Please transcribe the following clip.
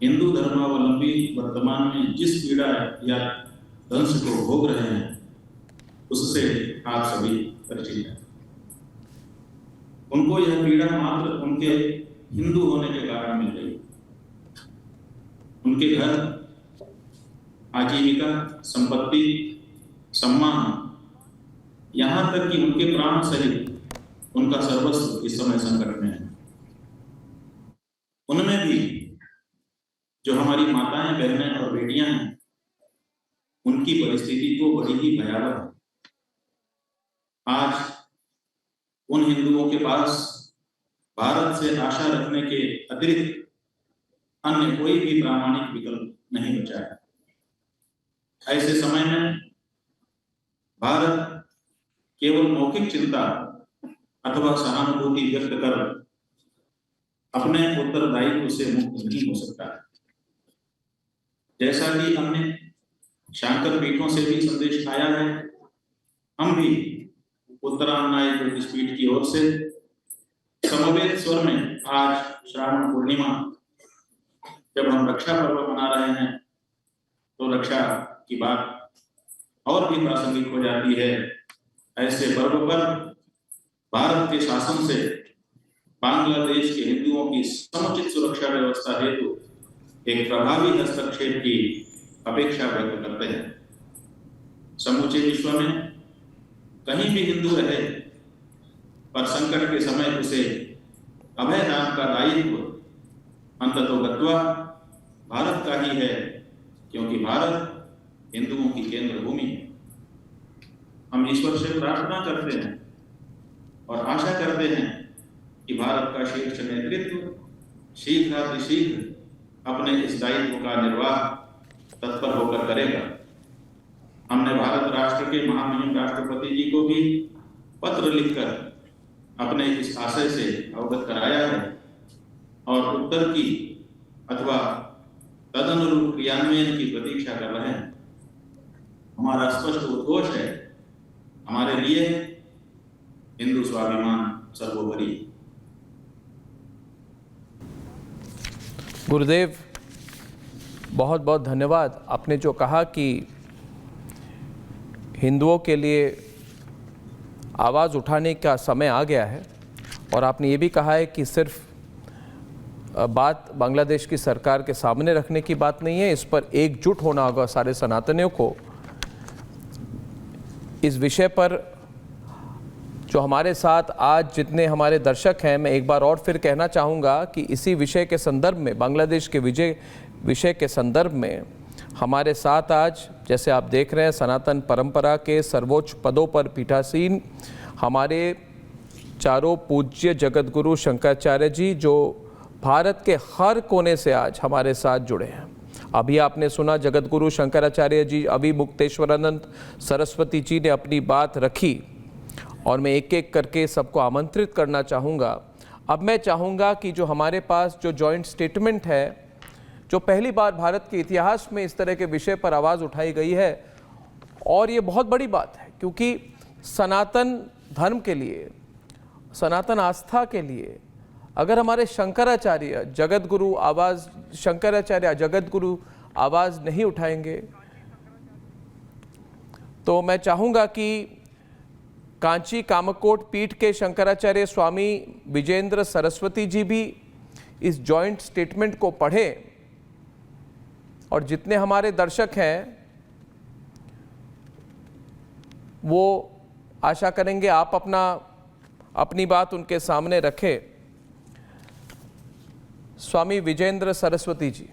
हिंदू धर्मावलंबी वर्तमान में जिस पीड़ा या दंश को भोग रहे हैं उससे आप सभी परिचित हैं। उनको यह पीड़ा मात्र उनके हिंदू होने के कारण मिल रही। उनके घर, आजीविका, संपत्ति, सम्मान, यहां तक कि उनके प्राण सहित उनका सर्वस्व इस समय संकट में है। उनमें भी जो हमारी माताएं, बहनें और बेटियां हैं, उनकी परिस्थिति तो बड़ी ही भयावह है। आज उन हिंदुओं के पास भारत से आशा रखने के अतिरिक्त अन्य कोई भी प्रामाणिक विकल्प नहीं बचा है। ऐसे समय में भारत केवल मौखिक चिंता अथवा सहानुभूति व्यक्त कर अपने उत्तरदायित्व से मुक्त नहीं हो सकता है। जैसा कि हमने शांकर पीठों से भी संदेश आया है, हम भी उत्तरायण पीठ की ओर से समवेत स्वर में आज श्रावण पूर्णिमा जब हम रक्षा पर्व मना रहे हैं तो रक्षा की बात और भी प्रासंगिक हो जाती है। ऐसे पर्व पर भारत के शासन से बांग्लादेश के हिंदुओं की समुचित सुरक्षा व्यवस्था हेतु एक प्रभावी हस्तक्षेप की अपेक्षा व्यक्त करते हैं। समूचे विश्व में कहीं भी हिंदू रहे पर संकट के समय उसे अभय दान का दायित्व अंततोगत्वा भारत का ही है, क्योंकि भारत हिंदुओं की केंद्र भूमि है। हम ईश्वर से प्रार्थना करते हैं और आशा करते हैं कि भारत का शीर्ष नेतृत्व शीघ्रातिशीघ्र अपने इस दायित्व का निर्वाह तत्पर होकर करेगा। हमने भारत राष्ट्र के महामहिम राष्ट्रपति जी को भी पत्र लिखकर अपने इस आशय से अवगत कराया है और उत्तर की अथवा तदनुरूप क्रियान्वयन की प्रतीक्षा कर रहे हैं। हमारा स्पष्ट उद्घोष है, हमारे लिए हिंदू स्वाभिमान सर्वोपरि। गुरुदेव, बहुत बहुत धन्यवाद। आपने जो कहा कि हिंदुओं के लिए आवाज़ उठाने का समय आ गया है, और आपने ये भी कहा है कि सिर्फ बात बांग्लादेश की सरकार के सामने रखने की बात नहीं है, इस पर एकजुट होना होगा सारे सनातनियों को। इस विषय पर जो हमारे साथ आज जितने हमारे दर्शक हैं, मैं एक बार और फिर कहना चाहूँगा कि इसी विषय के संदर्भ में, बांग्लादेश के विषय के संदर्भ में हमारे साथ आज, जैसे आप देख रहे हैं, सनातन परंपरा के सर्वोच्च पदों पर पीठासीन हमारे चारों पूज्य जगतगुरु शंकराचार्य जी, जो भारत के हर कोने से आज हमारे साथ जुड़े हैं। अभी आपने सुना जगतगुरु शंकराचार्य जी, अभी मुक्तेश्वरानंद सरस्वती जी ने अपनी बात रखी, और मैं एक एक करके सबको आमंत्रित करना चाहूँगा। अब मैं चाहूँगा कि जो हमारे पास जो जॉइंट स्टेटमेंट है, जो पहली बार भारत के इतिहास में इस तरह के विषय पर आवाज़ उठाई गई है, और ये बहुत बड़ी बात है, क्योंकि सनातन धर्म के लिए, सनातन आस्था के लिए अगर हमारे शंकराचार्य जगतगुरु आवाज़ नहीं उठाएंगे, तो मैं चाहूँगा कि कांची कामकोट पीठ के शंकराचार्य स्वामी विजेंद्र सरस्वती जी भी इस जॉइंट स्टेटमेंट को पढ़ें, और जितने हमारे दर्शक हैं वो आशा करेंगे आप अपनी बात उनके सामने रखें। स्वामी विजेंद्र सरस्वती जी।